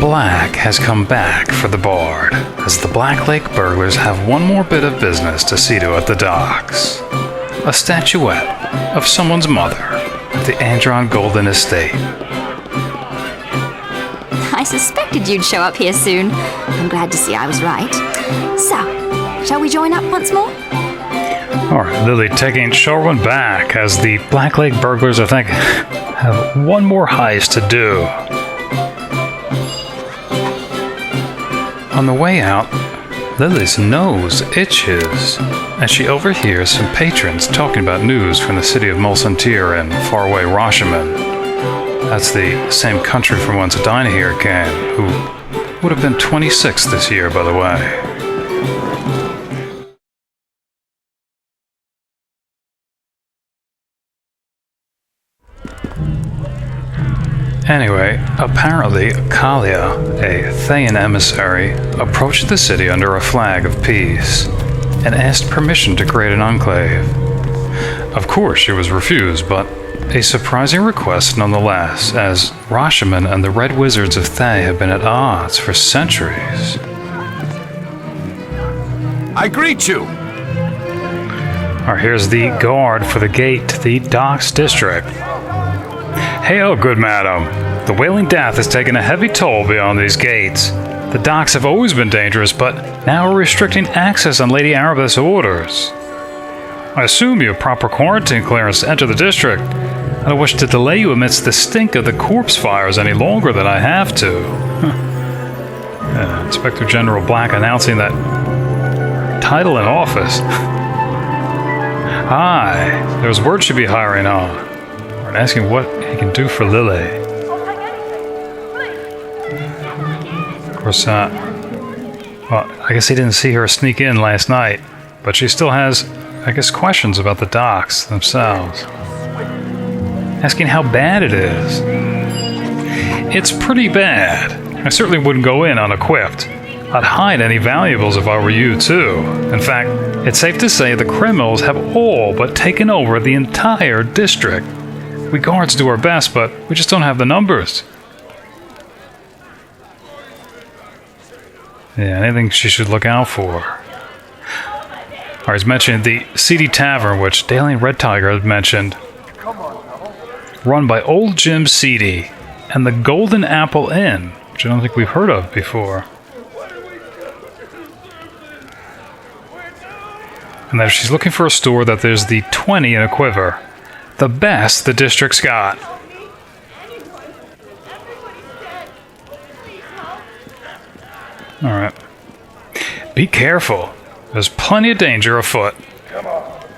Black has come back for the Bard, as the Blacklake burglars have one more bit of business to see to at the docks. A statuette of someone's mother at the Androd Golden estate. I suspected you'd show up here soon. I'm glad to see I was right. So, shall we join up once more? Alright, Lily taking Sharwyn back, as the Blacklake burglars, I think, have one more heist to do. On the way out, Lily's nose itches as she overhears some patrons talking about news from the city of Mulsantir and faraway Rashemen. That's the same country from whence Dynaheir came, who would have been 26 this year, by the way. Anyway, apparently Khalia, a Thayan emissary, approached the city under a flag of peace and asked permission to create an enclave. Of course, she was refused, but a surprising request nonetheless, as Rashemen and the Red Wizards of Thay have been at odds for centuries. I greet you! Alright, here's the guard for the gate to the Docks District. Hail, good madam. The Wailing Death has taken a heavy toll beyond these gates. The docks have always been dangerous, but now we're restricting access on Lady Arabeth's orders. I assume you have proper quarantine clearance to enter the district. I don't wish to delay you amidst the stink of the corpse fires any longer than I have to. Inspector General Black announcing that title in office. Hi, there's word she'd be hiring on. And asking what he can do for Lily. Of course, well, I guess he didn't see her sneak in last night, but she still has, I guess, questions about the docks themselves. Asking how bad it is. It's pretty bad. I certainly wouldn't go in unequipped. I'd hide any valuables if I were you, too. In fact, it's safe to say the criminals have all but taken over the entire district. We guards do our best, but we just don't have the numbers. Yeah, anything she should look out for. Alright, he's mentioned the Seedy Tavern, which Daelan Red Tiger had mentioned. Run by Old Jim Seedy, and the Golden Apple Inn, which I don't think we've heard of before. And that if she's looking for a store, that there's the 20-in-a-Quiver. The best the district's got. Alright. Be careful. There's plenty of danger afoot.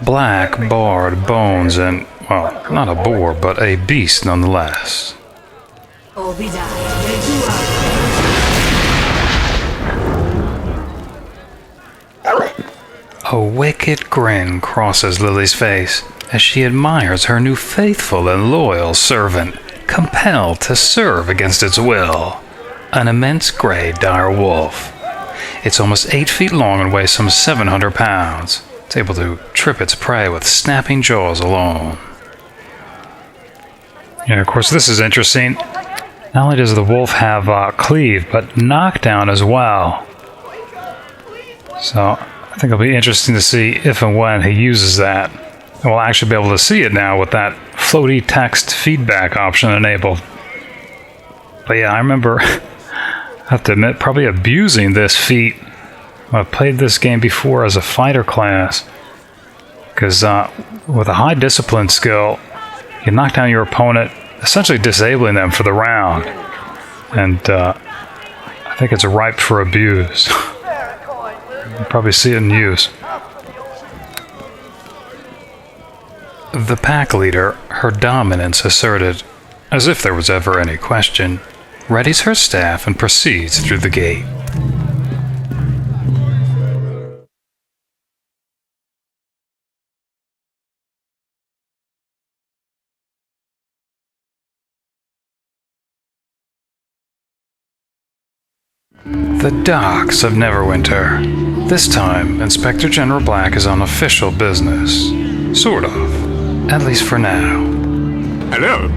Black, barred, bones, and, well, not a boar, but a beast nonetheless. A wicked grin crosses Lily's face as she admires her new faithful and loyal servant, compelled to serve against its will. An immense grey dire wolf. It's almost 8 feet long and weighs some 700 pounds. It's able to trip its prey with snapping jaws alone. Yeah, of course, this is interesting. Not only does the wolf have cleave, but knockdown as well. So, I think it'll be interesting to see if and when he uses that. And we'll actually be able to see it now with that floaty text feedback option enabled. But yeah, I remember, I have to admit, probably abusing this feat. I've played this game before as a fighter class. Because with a high discipline skill, you knock down your opponent, essentially disabling them for the round. And I think it's ripe for abuse. You'll probably see it in use. The pack leader, her dominance asserted, as if there was ever any question, readies her staff and proceeds through the gate. The docks of Neverwinter. This time, Inspector General Black is on official business. Sort of. At least for now. Hello.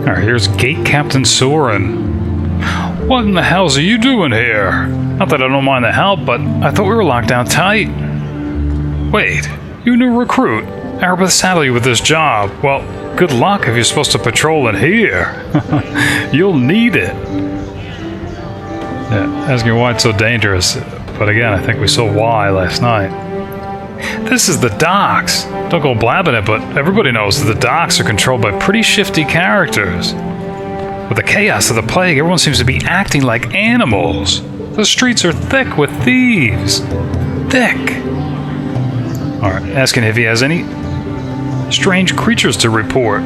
Alright, here's Gate Captain Soren. What in the hells are you doing here? Not that I don't mind the help, but I thought we were locked down tight. Wait, you new recruit. Erebeth saddled you with this job. Well, good luck if you're supposed to patrol in here. You'll need it. Yeah, asking why it's so dangerous. But again, I think we saw why last night. This is the docks. Don't go blabbing it, but everybody knows that the docks are controlled by pretty shifty characters. With the chaos of the plague, everyone seems to be acting like animals. The streets are thick with thieves. Thick. Alright, asking if he has any strange creatures to report.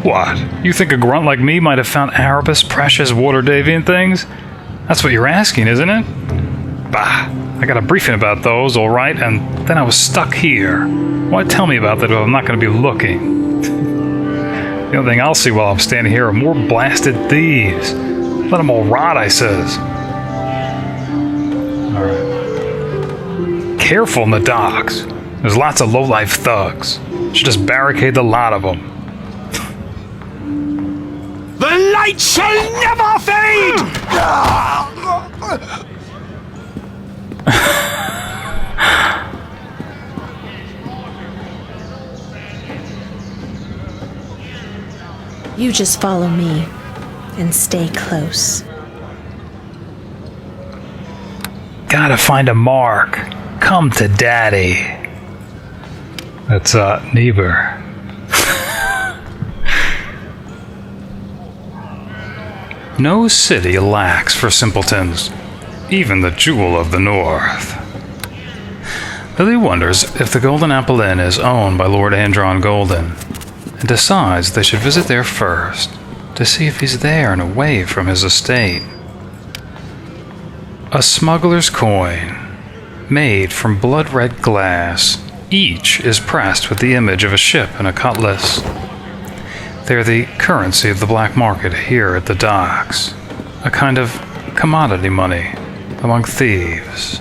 What? You think a grunt like me might have found Erebeth's precious Waterdeepian things? That's what you're asking, isn't it? Bah, I got a briefing about those, alright, and then I was stuck here. Why tell me about that if I'm not going to be looking? The only thing I'll see while I'm standing here are more blasted thieves. Let them all rot, I says. Alright. Careful in the docks. There's lots of low-life thugs. Should just barricade the lot of them. The light shall never fade! You just follow me and stay close. Gotta find a mark. Come to Daddy. That's, Never. No city lacks for simpletons, even the jewel of the north. Lily wonders if the Golden Apple Inn is owned by Lord Androd Golden, and decides they should visit there first to see if he's there and away from his estate. A smuggler's coin, made from blood-red glass, each is pressed with the image of a ship and a cutlass. They're the currency of the black market here at the docks, a kind of commodity money among thieves.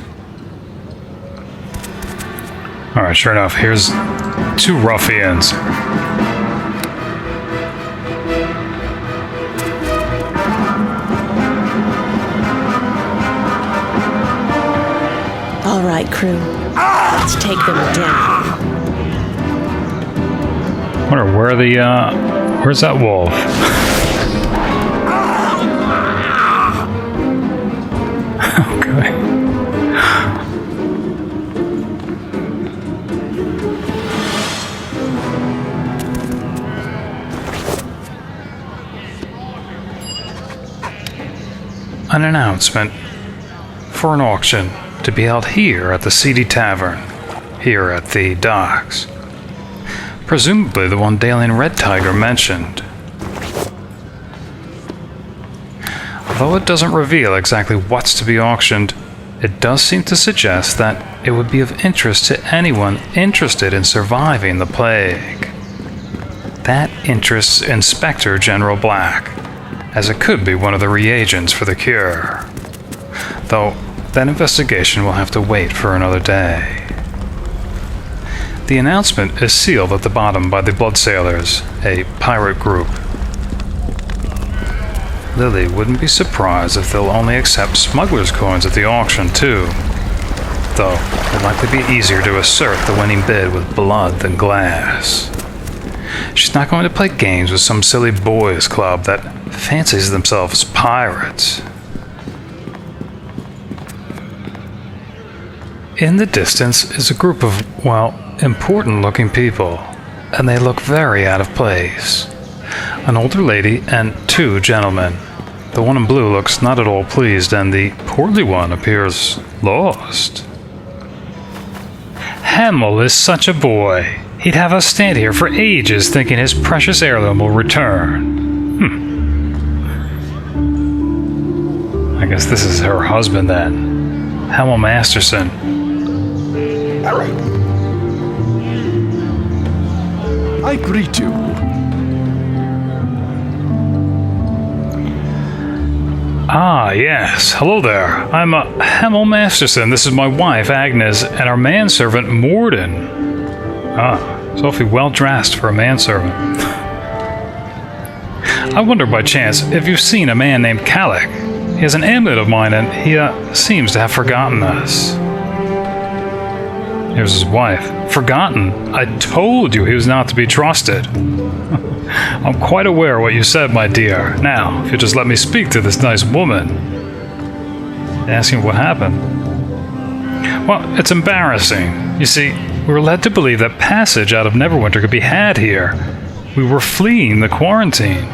Alright, sure enough, here's two ruffians. All right, crew. Let's take them down. I wonder where where's that wolf? Okay. An announcement for an auction to be held here at the Seedy Tavern, here at the docks. Presumably the one Daelan Red Tiger mentioned. Although it doesn't reveal exactly what's to be auctioned, it does seem to suggest that it would be of interest to anyone interested in surviving the plague. That interests Inspector General Black, as it could be one of the reagents for the cure. Though that investigation will have to wait for another day. The announcement is sealed at the bottom by the Bloodsailors, a pirate group. Lily wouldn't be surprised if they'll only accept smugglers' coins at the auction, too. Though it'd likely be easier to assert the winning bid with blood than glass. She's not going to play games with some silly boys' club that fancies themselves pirates. In the distance is a group of, well, important-looking people, and they look very out of place. An older lady and two gentlemen. The one in blue looks not at all pleased, and the portly one appears lost. Hemmel is such a boy. He'd have us stand here for ages thinking his precious heirloom will return. I guess this is her husband then. Hemmel Masterson. I greet you. Ah, yes. Hello there. I'm Hemmel Masterson. This is my wife, Agnes, and our manservant, Morden. Ah, it's awfully well dressed for a manservant. I wonder by chance if you've seen a man named Callik. He has an amulet of mine and he seems to have forgotten this. Here's his wife. Forgotten? I told you he was not to be trusted. I'm quite aware of what you said, my dear. Now, if you just let me speak to this nice woman. Asking what happened. Well, it's embarrassing. You see, we were led to believe that passage out of Neverwinter could be had here. We were fleeing the quarantine.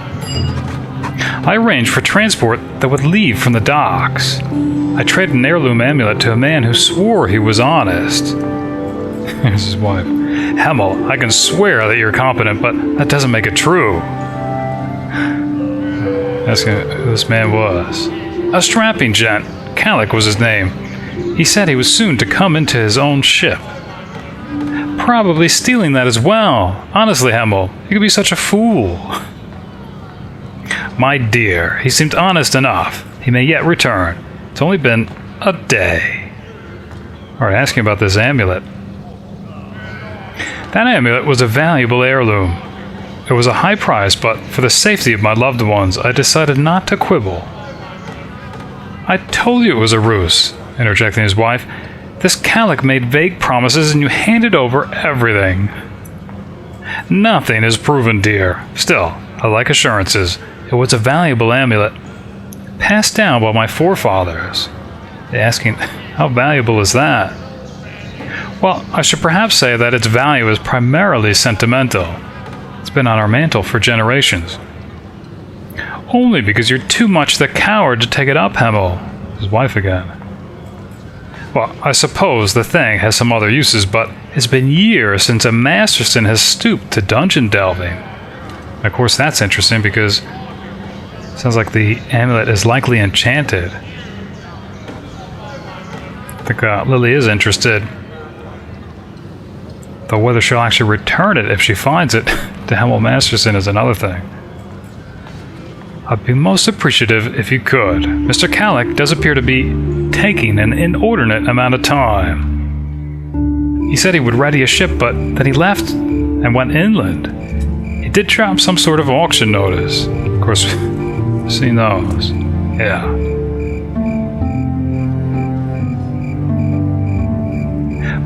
I arranged for transport that would leave from the docks. I traded an heirloom amulet to a man who swore he was honest. Here's his wife. Hemmel, I can swear that you're competent, but that doesn't make it true. Asking who this man was. A strapping gent. Callik was his name. He said he was soon to come into his own ship. Probably stealing that as well. Honestly, Hemmel, you could be such a fool. My dear, he seemed honest enough. He may yet return. It's only been a day. Alright, asking about this amulet. That amulet was a valuable heirloom. It was a high price, but for the safety of my loved ones, I decided not to quibble. I told you it was a ruse, interjecting his wife. This Callik made vague promises and you handed over everything. Nothing is proven, dear. Still, I like assurances. It was a valuable amulet, passed down by my forefathers. Asking, how valuable is that? Well, I should perhaps say that its value is primarily sentimental. It's been on our mantle for generations. Only because you're too much the coward to take it up, Hemmel. His wife again. Well, I suppose the thing has some other uses, but it's been years since a Masterson has stooped to dungeon delving. Of course, that's interesting because it sounds like the amulet is likely enchanted. I think Lily is interested. Though whether she'll actually return it if she finds it to Hemmel Masterson is another thing. I'd be most appreciative if you could. Mr. Callik does appear to be taking an inordinate amount of time. He said he would ready a ship, but then he left and went inland. He did drop some sort of auction notice. Of course, she knows. Yeah.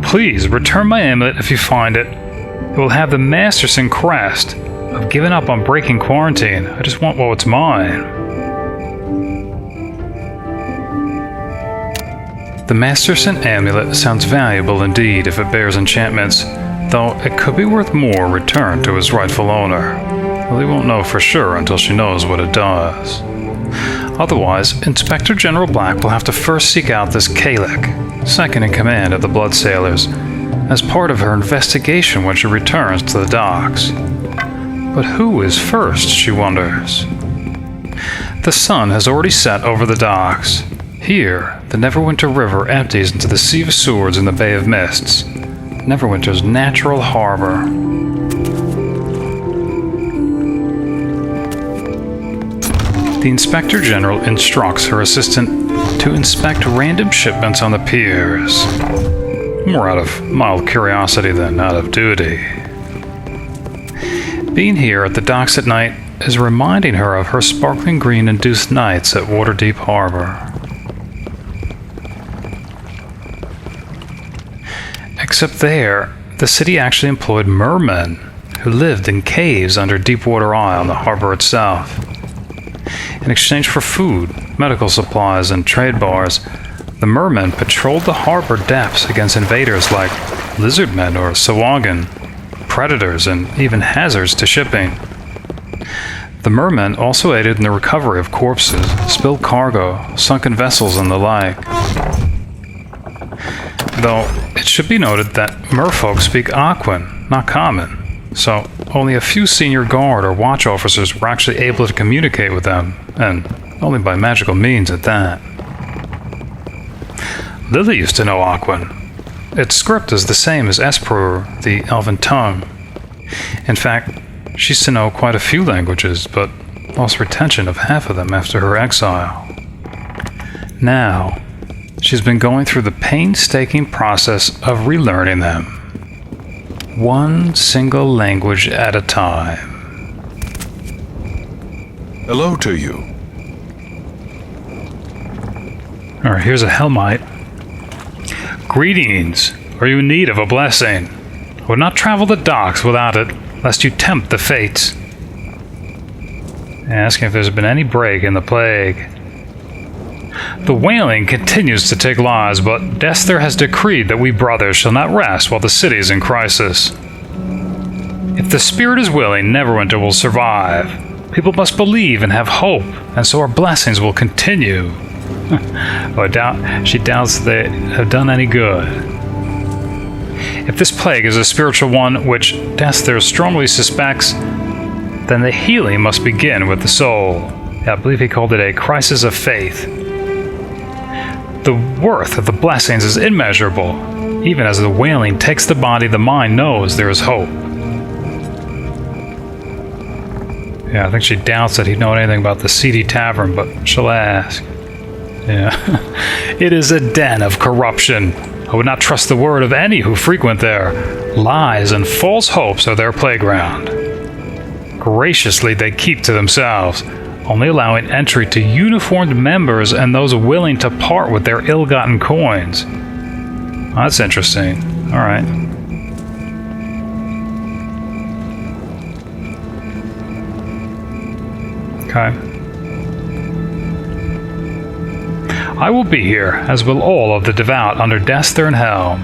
Please, return my amulet if you find it. It will have the Masterson crest. I've given up on breaking quarantine. I just want what's mine. The Masterson amulet sounds valuable indeed if it bears enchantments, though it could be worth more returned to its rightful owner. Lily won't know for sure until she knows what it does. Otherwise, Inspector General Black will have to first seek out this Callik, second in command of the Bloodsailors, as part of her investigation when she returns to the docks. But who is first, she wonders. The sun has already set over the docks. Here, the Neverwinter River empties into the Sea of Swords in the Bay of Mists, Neverwinter's natural harbor. The Inspector General instructs her assistant to inspect random shipments on the piers, more out of mild curiosity than out of duty. Being here at the docks at night is reminding her of her sparkling green-induced nights at Waterdeep Harbor. Except there, the city actually employed mermen who lived in caves under Deepwater Isle in the harbor itself. In exchange for food, medical supplies, and trade bars, the mermen patrolled the harbor depths against invaders like lizardmen or sawagan, predators, and even hazards to shipping. The mermen also aided in the recovery of corpses, spilled cargo, sunken vessels, and the like. Though, it should be noted that merfolk speak Aquan, not common, so only a few senior guard or watch officers were actually able to communicate with them, and only by magical means at that. Lily used to know Aquan. Its script is the same as Espruar, the elven tongue. In fact, she used to know quite a few languages, but lost retention of half of them after her exile. Now, she's been going through the painstaking process of relearning them, one single language at a time. Hello to you. Alright, here's a Helmite. Greetings. Are you in need of a blessing? I would not travel the docks without it, lest you tempt the fates. Asking if there's been any break in the plague. The whaling continues to take lives, but Desther has decreed that we brothers shall not rest while the city is in crisis. If the spirit is willing, Neverwinter will survive. People must believe and have hope, and so our blessings will continue. She doubts they have done any good. If this plague is a spiritual one, which Desther strongly suspects, then the healing must begin with the soul. I believe he called it a crisis of faith. The worth of the blessings is immeasurable. Even as the wailing takes the body, the mind knows there is hope. Yeah, I think she doubts that he'd know anything about the Seedy Tavern, but she'll ask. Yeah. It is a den of corruption. I would not trust the word of any who frequent there. Lies and false hopes are their playground. Graciously they keep to themselves, only allowing entry to uniformed members and those willing to part with their ill-gotten coins. Oh, that's interesting. Alright. Okay. I will be here, as will all of the devout under Desther and Helm.